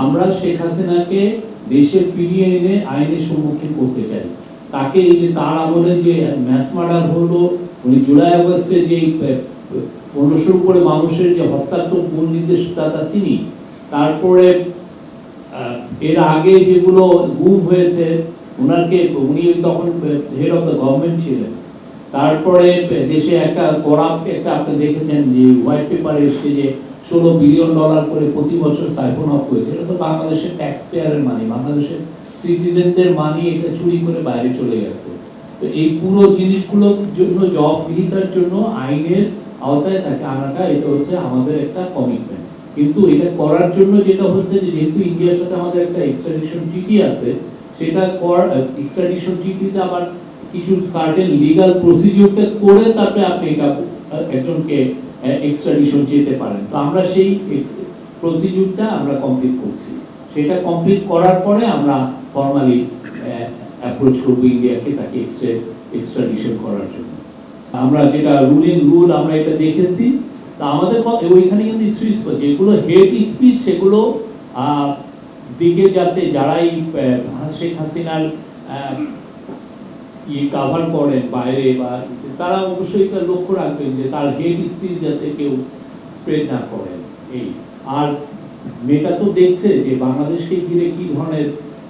আমরা শেখ হাসিনাকে দেশে ফিরিয়ে এনে আইনের সম্মুখীন করতে চাই। তাকে এই যে তার আমলে যে ম্যাস মার্ডার হলো, উনি জুলাই আগস্টে যে 1500 উপরে মানুষের যে হত্যাত্মক মূল নির্দেশদাতা তিনি, তারপরে এর আগে যেগুলো গুম হয়েছে উনাকে, উনি তখন হেড অফ দ্য গভর্নমেন্ট ছিলেন। তারপরে দেশে একটা করাপ্ট একটা আপনি দেখেছেন যে হোয়াইট পেপারে এসে যে $16 বিলিয়ন করে প্রতি বছর সাইফন অফ হয়েছে, এটা তো বাংলাদেশের ট্যাক্স পেয়ারের মানি, বাংলাদেশের সিটিজেনদের মানি, এটা চুরি করে বাইরে চলে গেছে। তো এই পুরো জিনিসগুলোর জন্য জবাবদিহিতার জন্য আইনের আওতায় তাকে আনাটা এটা হচ্ছে আমাদের একটা কমিটমেন্ট। কিন্তু এটা করার জন্য যেটা হচ্ছে যে যেহেতু ইন্ডিয়ার সাথে আমাদের একটা এক্সট্রাডিশন ট্রিটি আছে, সেটা এক্সট্রাডিশন ট্রিটিতে আবার কিছু সার্টেন লিগ্যাল প্রসিডিউরটা করে তারপরে আপনি এটা একজনকে এক্সট্রাডিশন যেতে পারেন। তো আমরা সেই প্রসিডিউরটা আমরা কমপ্লিট করছি। সেটা কমপ্লিট করার পরে আমরা ফর্মালি অ্যাপ্রোচ করব ইন্ডিয়াকে তাকে এক্সট্রাডিশন করার জন্য। আমরা যেটা রুল আমরা এটা দেখেছি। তা আমাদের ওইখানে কিন্তু স্পিচ যেগুলো হেড স্পিচ সেগুলো দিকে যাতে যারাই শেখ হাসিনার কভার করেন বাইরে বা তারা অবশ্যই তার লক্ষ্য রাখবেন যে তার হেড স্পিচ যাতে কেউ স্প্রেড না করেন। এই আর মেটা তো দেখছে যে বাংলাদেশকে ঘিরে কি ধরনের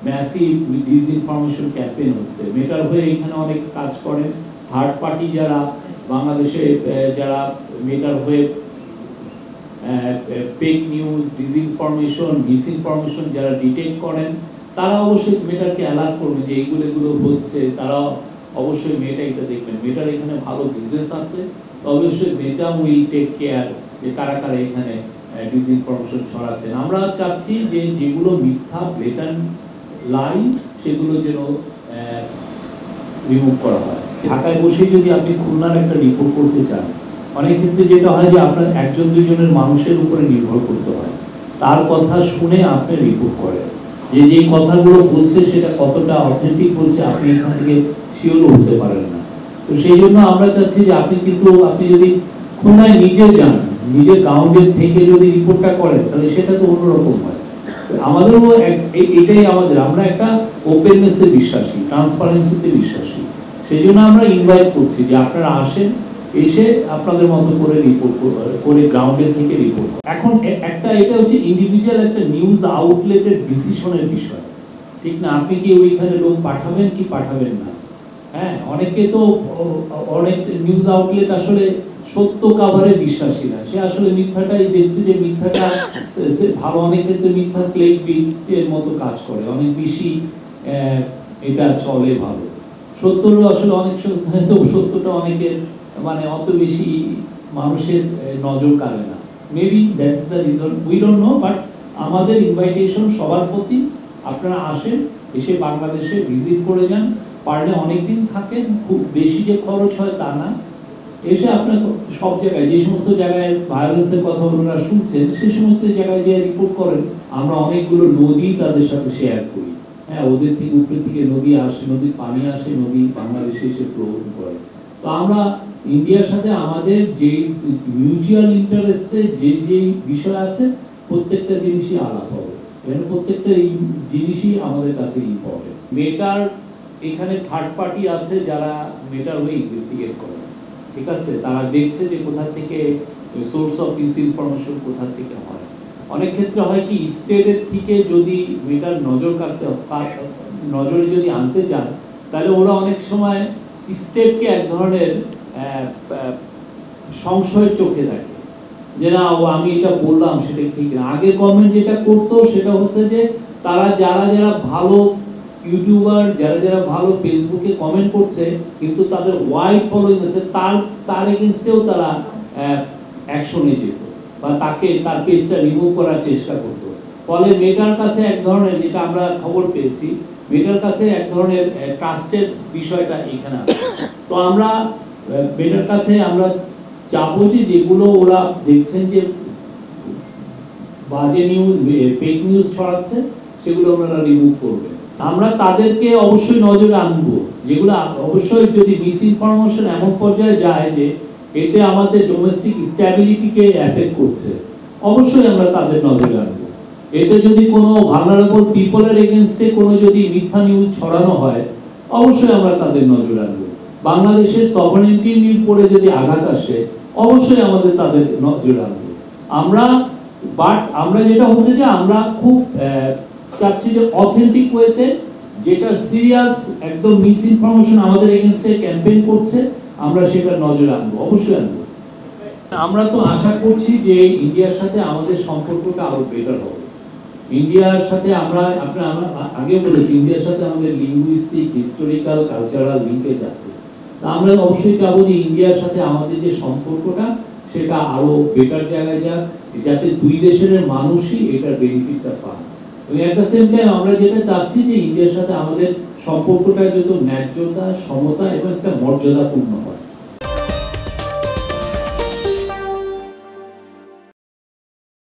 ম্যাসিভ ডিসইনফরমেশন ক্যাম্পেইন হচ্ছে। মেটার হয়ে এখানে অনেক কাজ করেন থার্ড পার্টি যারা বাংলাদেশে, যারা মেটার হয়ে ফেক নিউজ, ডিসইনফরমেশন, মিসইনফরমেশন যারা ডিটেক্ট করেন, তারা অবশ্যই মেটারকে অ্যালার্ট করবে যে এইগুলো হচ্ছে। তারা অবশ্যই মেটা এটা দেখবেন, মেটার এখানে ভালো বিজনেস আছে, অবশ্যই মেটা উইল টেক কেয়ার যে কারা কারা এখানে ডিসইনফরমেশন ছড়াচ্ছেন। আমরা চাচ্ছি যে যেগুলো মিথ্যা ব্লেটান্ট লাই সেগুলো যেন রিমুভ করা হয়। ঢাকায় বসে যদি আপনি খুলনার একটা রিপোর্ট করতে চান, অনেক ক্ষেত্রে যেটা হয় যে আপনার একজন দুজনের মানুষের উপরে নির্ভর করতে হয়, তার কথা শুনে আপনি রিপোর্ট করেন যে যে কথাগুলো বলছে সেটা কতটা অথেন্টিক বলছে আপনি এখান থেকে শিওরও হতে পারেন না। তো সেই জন্য আমরা চাচ্ছি যে আপনি যদি খুলনায় নিজে যান, নিজের গ্রাউন্ডের থেকে যদি রিপোর্টটা করেন তাহলে সেটা তো অন্যরকম হয়। আমাদেরও এটাই আমরা একটা ওপেননেসে বিশ্বাসী, ট্রান্সপারেন্সিতে বিশ্বাসী। সেই জন্য আমরা ইনভাইট করছি যে আপনারা আসেন, এসে আপনাদের মতো করে রিপোর্ট করে গ্রাউন্ডের থেকে রিপোর্ট। এখন একটা এটা হচ্ছে ইন্ডিভিজুয়াল একটা নিউজ আউটলেটের ডিসিশনের বিষয়, ঠিক না? আপনি কি ওইখানে লোক পাঠাবেন কি পাঠাবেন না? হ্যাঁ, অনেকে তো অনেক নিউজ আউটলেট আসলে সত্য কাভারে বিশ্বাসী না, সে আসলে মিথ্যাটাই দেখছে যে মিথ্যাটা ভালো, অনেক ক্ষেত্রে মিথ্যা ক্লিক বিটের মতো কাজ করে, অনেক বেশি এটা চলে ভালো। সত্যটা আসলে অনেক সময় তো সত্যটা অনেকের মানে অত বেশি মানুষের নজর কাড়ে না। Maybe that's the reason, we don't know. But আমাদের ইনভাইটেশন সবার প্রতি, আপনারা আসেন, এসে বাংলাদেশে ভিজিট করে যান, পারলে অনেকদিন থাকেন, খুব বেশি যে খরচ হয় তা না। এসে আপনার সব জায়গায় যে সমস্ত জায়গায় ভায়োলেন্সের কথা ওনারা শুনছেন সেই সমস্ত জায়গায় যে রিপোর্ট করেন। আমরা অনেকগুলো নদী তাদের সাথে শেয়ার করি। হ্যাঁ, ওদের থেকে উপর থেকে নদী আসে, নদীর পানি আসে, নদী বাংলাদেশে এসে প্রবহন করে। তো আমরা ইন্ডিয়ার সাথে আমাদের যে মিউচুয়াল ইন্টারেস্টে যে যে বিষয় আছে প্রত্যেকটা জিনিসই আলাপ হবে, প্রত্যেকটা জিনিসই আমাদের কাছে ইম্পর্টেন্ট। মেটার এখানে থার্ড পার্টি আছে যারা মেটার হয়ে ইনভেস্টিগেট করে, ঠিক আছে? তারা দেখছে যে কোথা থেকে সোর্স অফ দিস ইনফরমেশন কোথা থেকে হয়। অনেক ক্ষেত্রে হয় কি স্টেটের থেকে যদি মেটার নজরে যদি আনতে চান, তাহলে ওরা অনেক সময় স্টেটকে এক ধরনের সংশয়ের চোখে দেখে যে না, আমি এটা বললাম সেটা ঠিক না। আগে গভর্নমেন্ট যেটা করতো সেটা হচ্ছে যে তারা যারা ভালো ইউটিউবার, যারা ভালো ফেসবুকে কমেন্ট করছে কিন্তু তাদের ওয়াইড ফলোইং আছে, তার এগেইনস্টেও তারা অ্যাকশনে যেত বা তার পেজটা রিমুভ করার চেষ্টা করতো। ফলে মেটার কাছে এক ধরনের, যেটা আমরা খবর পেয়েছি, মেটার কাছে এক ধরনের ট্রাস্টের বিষয়টা এখানে আছে। তো আমরা মেটার কাছে আমরা চাবো যে যেগুলো ওরা দেখছেন যে বাজে নিউজ, ফেক নিউজ ছড়াচ্ছে, সেগুলো ওনারা রিমুভ করবে। আমরা তাদেরকে অবশ্যই নজরে আনবো যেগুলো অবশ্যই যদি মিসইনফরমেশন এমন পর্যায়ে যায় যে এতে আমাদের ডোমেস্টিক স্ট্যাবিলিটিকে এফেক্ট করছে, অবশ্যই আমরা তাদের নজরে আনবো এতে যদি কোনো ভালনারেবল পিপলের এগেইনস্টে কোনো যদি মিথ্যা নিউজ ছড়ানো হয়, অবশ্যই আমরা তাদের নজর রাখবো। বাংলাদেশের সভারেন্টির উপরে যদি আঘাত আসে, অবশ্যই আমাদের তাদের নজর রাখবো। আমরা যেটা হচ্ছে যে আমরা খুব চাচ্ছি যে অথেন্টিক ওয়েতে, যেটা সিরিয়াস একদম মিস ইনফরমেশন আমাদের এগেইনস্টে ক্যাম্পেইন করছে, আমরা সেটা নজর রাখবো, অবশ্যই আনবো। আমরা তো আশা করছি যে ইন্ডিয়ার সাথে আমাদের সম্পর্কটা আরো বেটার হবে। ইন্ডিয়ার সাথে আমরা আগে বলেছি, ইন্ডিয়ার সাথে আমাদের লিঙ্গুইস্টিক, হিস্টোরিক্যাল, কালচারাল লিঙ্কেজ আছে। আমরা অবশ্যই চাবো যে ইন্ডিয়ার সাথে আমাদের যে সম্পর্কটা সেটা আরো বেটার জায়গায় যাক, যাতে দুই দেশের মানুষই এটার বেনিফিটটা পায়। এবং এট দ্য সেম টাইম আমরা যেটা চাচ্ছি যে ইন্ডিয়ার সাথে আমাদের সম্পর্কটা যত ন্যায্যতা, সমতা এবং একটা মর্যাদাপূর্ণ হয়।